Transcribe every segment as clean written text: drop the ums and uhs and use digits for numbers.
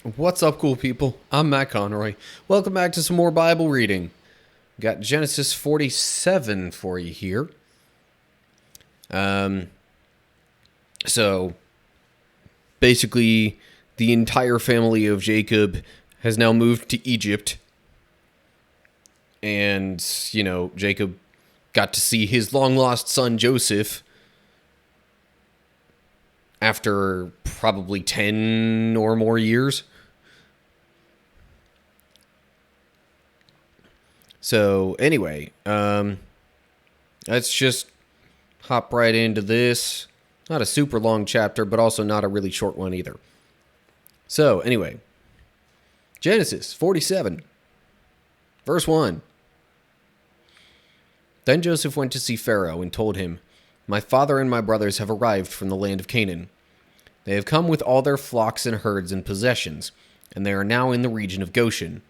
What's up, cool people? I'm Matt Conroy. Welcome back to some more Bible reading. Got Genesis 47 for you here. So basically, the entire family of Jacob has now moved to Egypt. And, Jacob got to see his long-lost son Joseph after probably 10 or more years. So, anyway, let's just hop right into this. Not a super long chapter, but also not a really short one either. So, anyway, Genesis 47, verse 1. Then Joseph went to see Pharaoh and told him, "My father and my brothers have arrived from the land of Canaan. They have come with all their flocks and herds and possessions, and they are now in the region of Goshen."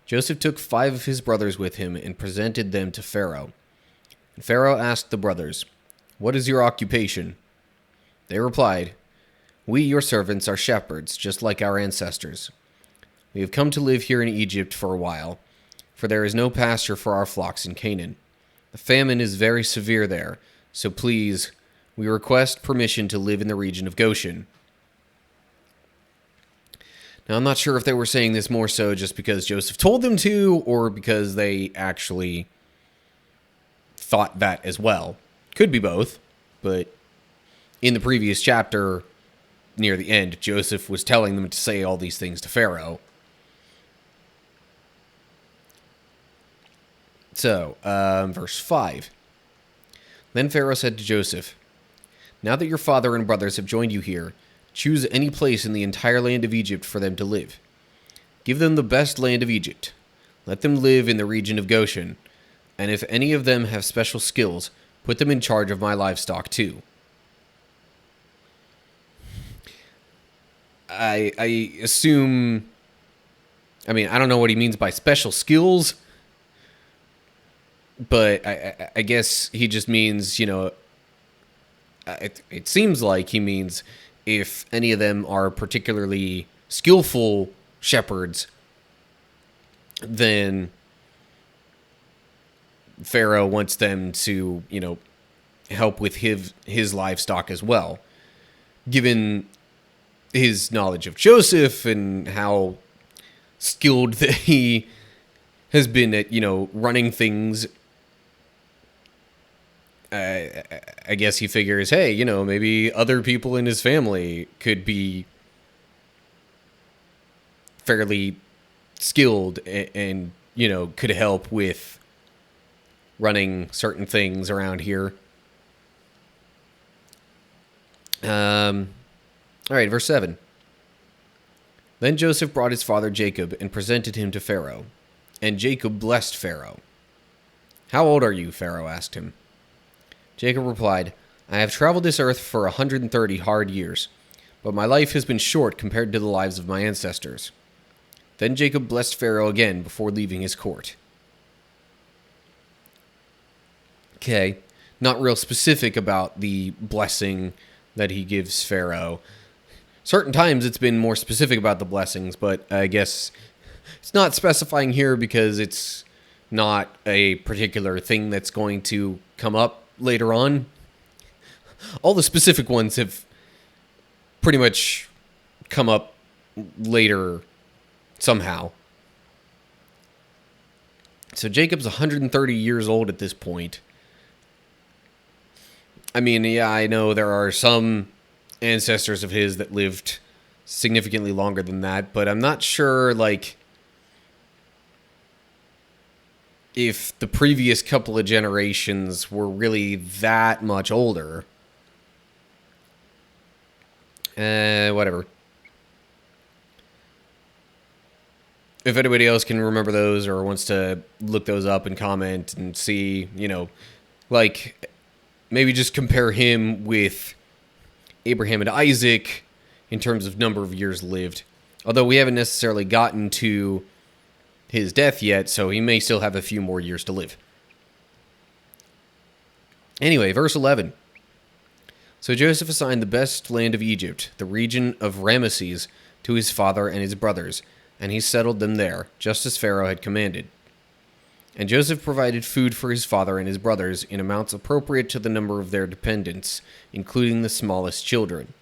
Joseph took 5 of his brothers with him and presented them to Pharaoh. And Pharaoh asked the brothers, "What is your occupation?" They replied, "We, your servants, are shepherds, just like our ancestors. We have come to live here in Egypt for a while, for there is no pasture for our flocks in Canaan. The famine is very severe there, so please, we request permission to live in the region of Goshen." Now, I'm not sure if they were saying this more so just because Joseph told them to, or because they actually thought that as well. Could be both, but in the previous chapter, near the end, Joseph was telling them to say all these things to Pharaoh. So, verse 5. Then Pharaoh said to Joseph, "Now that your father and brothers have joined you here, choose any place in the entire land of Egypt for them to live. Give them the best land of Egypt. Let them live in the region of Goshen, and if any of them have special skills, put them in charge of my livestock too." I assume... I don't know what he means by special skills, but I guess he just means, it seems like he means if any of them are particularly skillful shepherds, then Pharaoh wants them to, help with his livestock as well. Given his knowledge of Joseph and how skilled that he has been at, running things, I guess he figures, hey, maybe other people in his family could be fairly skilled and could help with running certain things around here. All right, verse 7. Then Joseph brought his father Jacob and presented him to Pharaoh. And Jacob blessed Pharaoh. "How old are you?" Pharaoh asked him. Jacob replied, "I have traveled this earth for 130 hard years, but my life has been short compared to the lives of my ancestors." Then Jacob blessed Pharaoh again before leaving his court. Okay, not real specific about the blessing that he gives Pharaoh. Certain times it's been more specific about the blessings, but I guess it's not specifying here because it's not a particular thing that's going to come up later on. All the specific ones have pretty much come up later somehow. So Jacob's 130 years old at this point. Yeah, I know there are some ancestors of his that lived significantly longer than that, but I'm not sure, if the previous couple of generations were really that much older. Whatever. If anybody else can remember those or wants to look those up and comment and see, maybe just compare him with Abraham and Isaac in terms of number of years lived. Although we haven't necessarily gotten to his death yet, so he may still have a few more years to live. Anyway, verse 11. So Joseph assigned the best land of Egypt, the region of Ramesses, to his father and his brothers, and he settled them there, just as Pharaoh had commanded. And Joseph provided food for his father and his brothers in amounts appropriate to the number of their dependents, including the smallest children.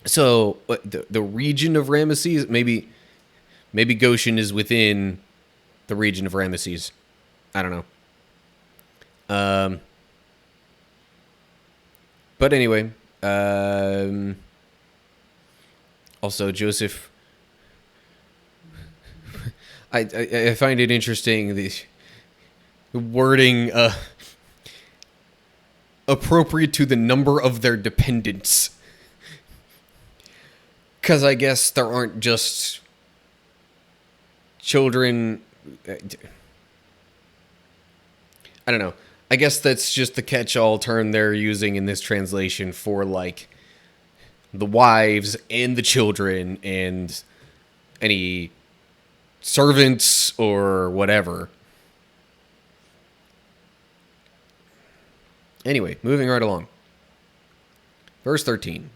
So, the region of Ramesses, maybe Goshen is within the region of Ramesses. I don't know. But anyway, also Joseph, I find it interesting, the wording appropriate to the number of their dependents. Because I guess there aren't just children. I don't know. I guess that's just the catch-all term they're using in this translation for, like, the wives and the children and any servants or whatever. Anyway, moving right along. Verse 13.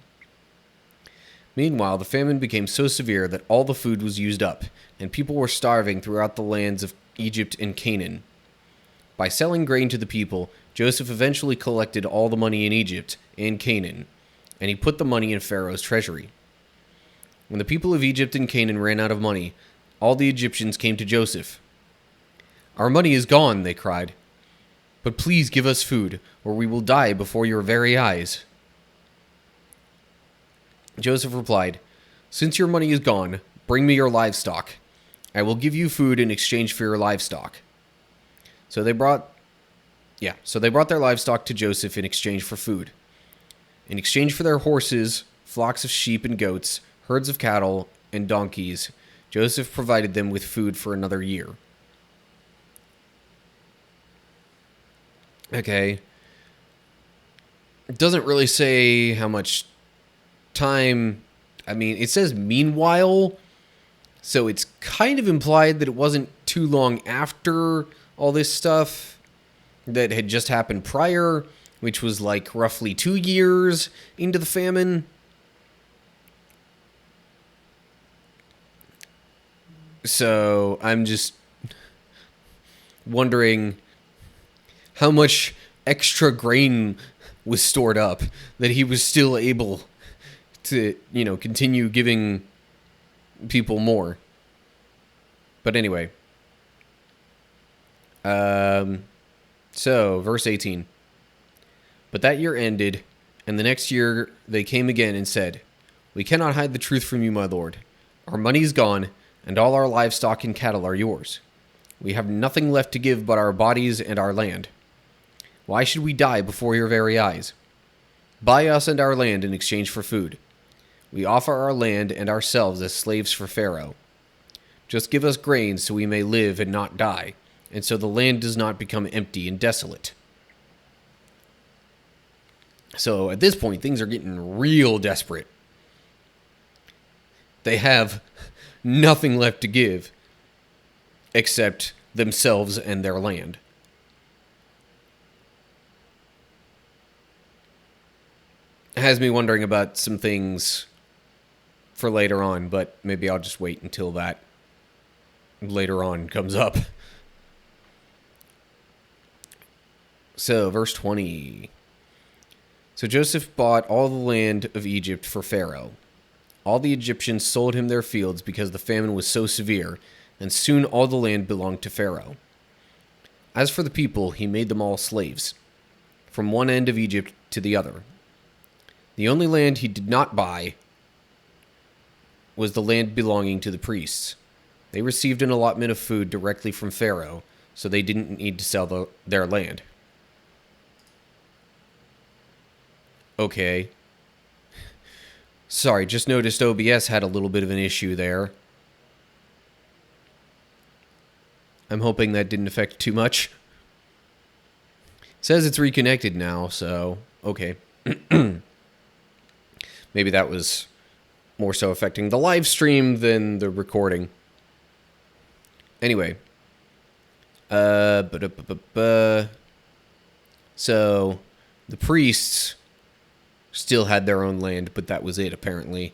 Meanwhile, the famine became so severe that all the food was used up, and people were starving throughout the lands of Egypt and Canaan. By selling grain to the people, Joseph eventually collected all the money in Egypt and Canaan, and he put the money in Pharaoh's treasury. When the people of Egypt and Canaan ran out of money, all the Egyptians came to Joseph. "Our money is gone," they cried. "But please give us food, or we will die before your very eyes." Joseph replied, "Since your money is gone, bring me your livestock. I will give you food in exchange for your livestock." So they brought their livestock to Joseph in exchange for food. In exchange for their horses, flocks of sheep and goats, herds of cattle, and donkeys, Joseph provided them with food for another year. Okay. It doesn't really say how much time. I mean, it says meanwhile, so it's kind of implied that it wasn't too long after all this stuff that had just happened prior, which was like roughly 2 years into the famine. So I'm just wondering how much extra grain was stored up that he was still able to, continue giving people more. But anyway. So, verse 18. But that year ended, and the next year they came again and said, "We cannot hide the truth from you, my lord. Our money is gone, and all our livestock and cattle are yours. We have nothing left to give but our bodies and our land. Why should we die before your very eyes? Buy us and our land in exchange for food. We offer our land and ourselves as slaves for Pharaoh. Just give us grain so we may live and not die, and so the land does not become empty and desolate." So at this point, things are getting real desperate. They have nothing left to give except themselves and their land. It has me wondering about some things for later on, but maybe I'll just wait until that later on comes up. So, verse 20. So Joseph bought all the land of Egypt for Pharaoh. All the Egyptians sold him their fields because the famine was so severe, and soon all the land belonged to Pharaoh. As for the people, he made them all slaves, from one end of Egypt to the other. The only land he did not buy was the land belonging to the priests. They received an allotment of food directly from Pharaoh, so they didn't need to sell their land. Okay. Sorry, just noticed OBS had a little bit of an issue there. I'm hoping that didn't affect too much. It says it's reconnected now, so okay. Maybe that was more so affecting the live stream than the recording. Anyway. So, the priests still had their own land, but that was it, apparently.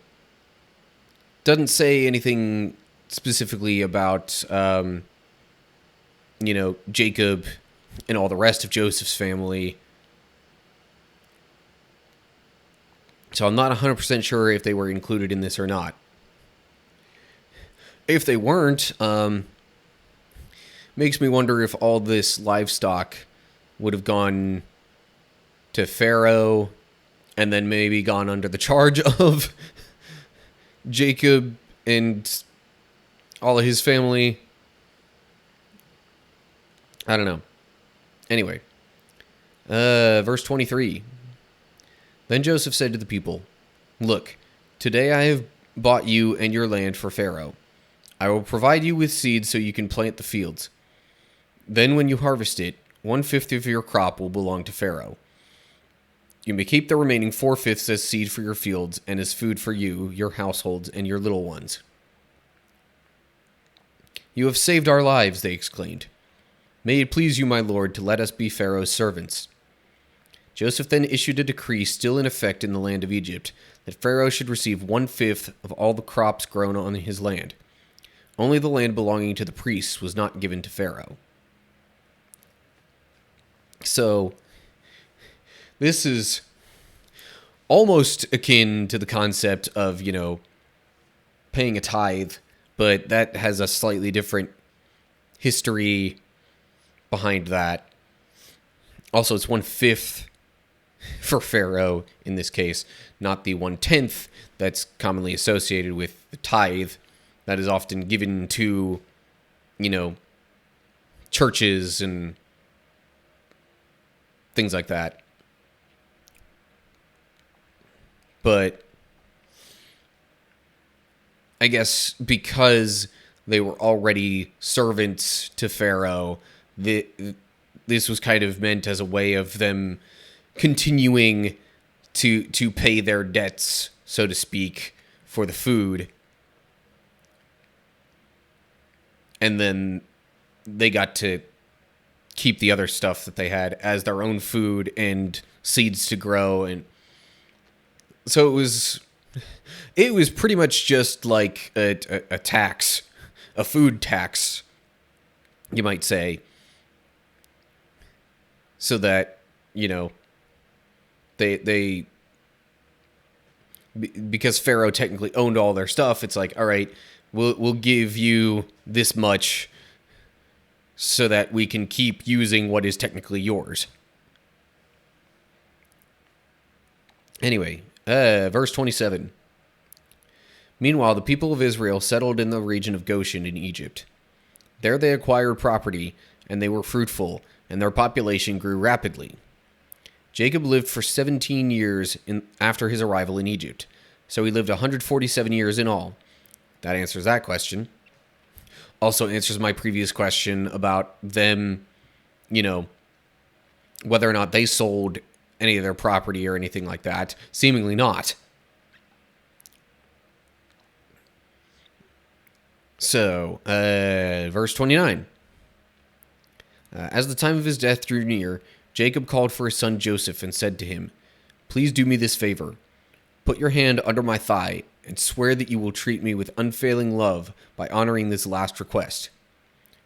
Doesn't say anything specifically about, Jacob and all the rest of Joseph's family. So I'm not 100% sure if they were included in this or not. If they weren't, makes me wonder if all this livestock would have gone to Pharaoh and then maybe gone under the charge of Jacob and all of his family. I don't know. Anyway, verse 23. Then Joseph said to the people, "Look, today I have bought you and your land for Pharaoh. I will provide you with seed so you can plant the fields. Then when you harvest it, 1/5 of your crop will belong to Pharaoh. You may keep the remaining 4/5 as seed for your fields and as food for you, your households, and your little ones." "You have saved our lives," they exclaimed. "May it please you, my lord, to let us be Pharaoh's servants." Joseph then issued a decree still in effect in the land of Egypt that Pharaoh should receive 1/5 of all the crops grown on his land. Only the land belonging to the priests was not given to Pharaoh. So, this is almost akin to the concept of, paying a tithe, but that has a slightly different history behind that. Also, it's 1/5 for Pharaoh in this case, not the 1/10 that's commonly associated with the tithe that is often given to, churches and things like that. But I guess because they were already servants to Pharaoh, this was kind of meant as a way of them continuing to pay their debts, so to speak, for the food. And then they got to keep the other stuff that they had as their own food and seeds to grow. And so it was pretty much just like a tax, a food tax, you might say. So that, they because Pharaoh technically owned all their stuff, it's like, all right, we'll give you this much so that we can keep using what is technically yours. Anyway, verse 27. Meanwhile, the people of Israel settled in the region of Goshen in Egypt. There they acquired property, and they were fruitful, and their population grew rapidly. Jacob lived for 17 years after his arrival in Egypt, so he lived 147 years in all. That answers that question. Also answers my previous question about them, whether or not they sold any of their property or anything like that. Seemingly not. So, verse 29. As the time of his death drew near, Jacob called for his son Joseph and said to him, "Please do me this favor. Put your hand under my thigh and swear that you will treat me with unfailing love by honoring this last request.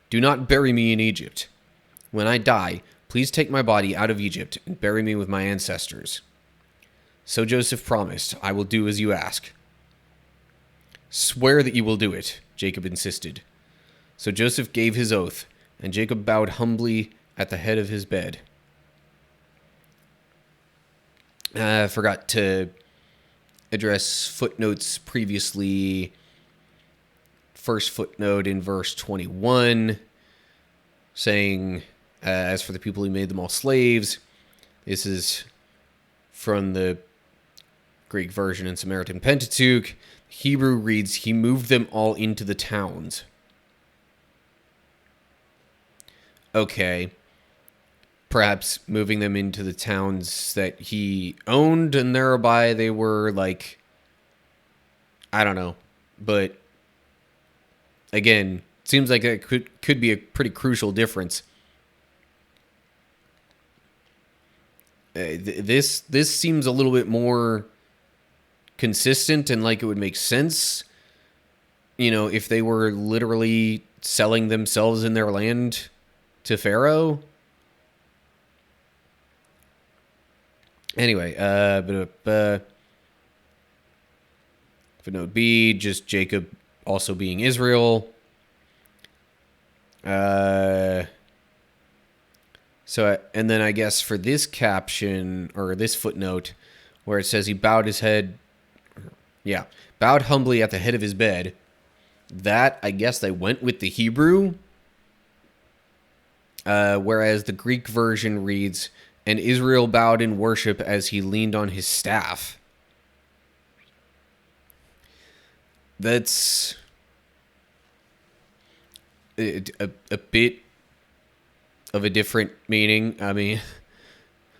Do not bury me in Egypt. When I die, please take my body out of Egypt and bury me with my ancestors." So Joseph promised, "I will do as you ask." "Swear that you will do it," Jacob insisted. So Joseph gave his oath, and Jacob bowed humbly at the head of his bed. I forgot to address footnotes previously. First footnote in verse 21, saying, as for the people, he made them all slaves. This is from the Greek version and Samaritan Pentateuch. Hebrew reads, he moved them all into the towns. Okay. Perhaps moving them into the towns that he owned, and thereby they were like, I don't know. But again, seems like that could be a pretty crucial difference. This seems a little bit more consistent and like it would make sense, if they were literally selling themselves in their land to Pharaoh. Anyway, footnote B, just Jacob also being Israel. So, and then I guess for this caption, or this footnote, where it says he bowed humbly at the head of his bed, that, I guess they went with the Hebrew, whereas the Greek version reads, and Israel bowed in worship as he leaned on his staff. That's a bit of a different meaning. I mean,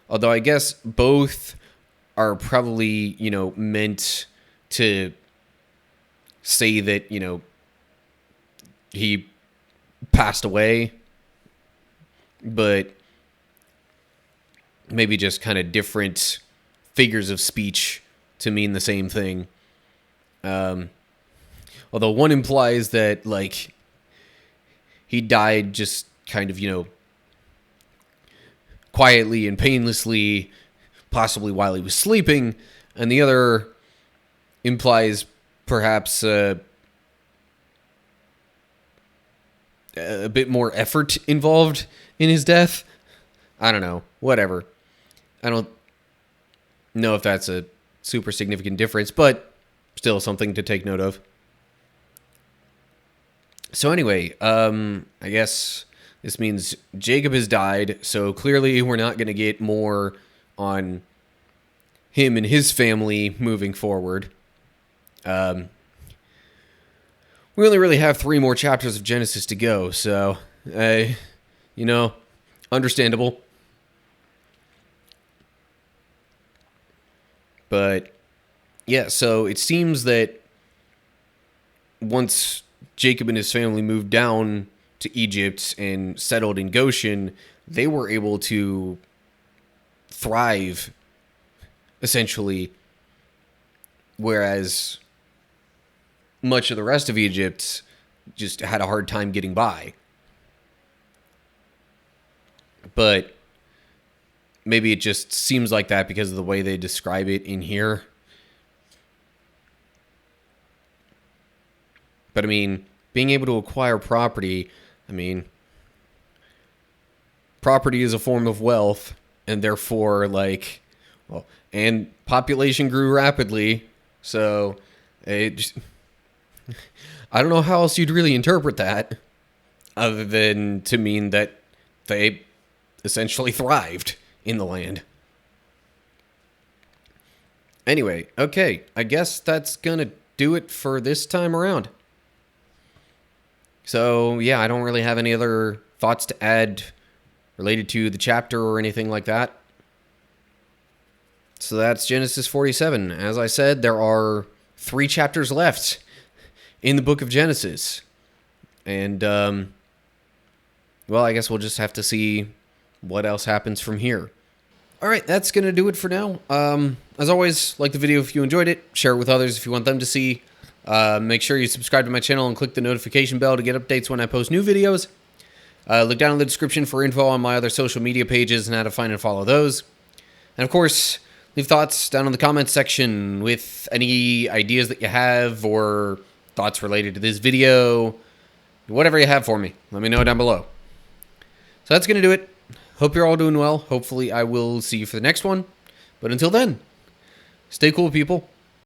although I guess both are probably, meant to say that, he passed away, but maybe just kind of different figures of speech to mean the same thing. Although one implies that, like, he died just kind of, quietly and painlessly, possibly while he was sleeping, and the other implies perhaps a bit more effort involved in his death. I don't know. Whatever. I don't know if that's a super significant difference, but still something to take note of. So anyway, I guess this means Jacob has died, so clearly we're not going to get more on him and his family moving forward. We only really have 3 more chapters of Genesis to go, so, understandable. But, yeah, so it seems that once Jacob and his family moved down to Egypt and settled in Goshen, they were able to thrive, essentially, whereas much of the rest of Egypt just had a hard time getting by. But maybe it just seems like that because of the way they describe it in here. But I mean, being able to acquire property, property is a form of wealth, and therefore, and population grew rapidly, so it just, I don't know how else you'd really interpret that, other than to mean that they essentially thrived in the land. Anyway, okay, I guess that's gonna do it for this time around. So, yeah, I don't really have any other thoughts to add related to the chapter or anything like that. So that's Genesis 47. As I said, there are 3 chapters left in the book of Genesis. And, well, I guess we'll just have to see what else happens from here. All right, that's going to do it for now. As always, like the video if you enjoyed it. Share it with others if you want them to see. Make sure you subscribe to my channel and click the notification bell to get updates when I post new videos. Look down in the description for info on my other social media pages and how to find and follow those. And of course, leave thoughts down in the comments section with any ideas that you have or thoughts related to this video. Whatever you have for me, let me know down below. So that's going to do it. Hope you're all doing well. Hopefully I will see you for the next one. But until then, stay cool, people.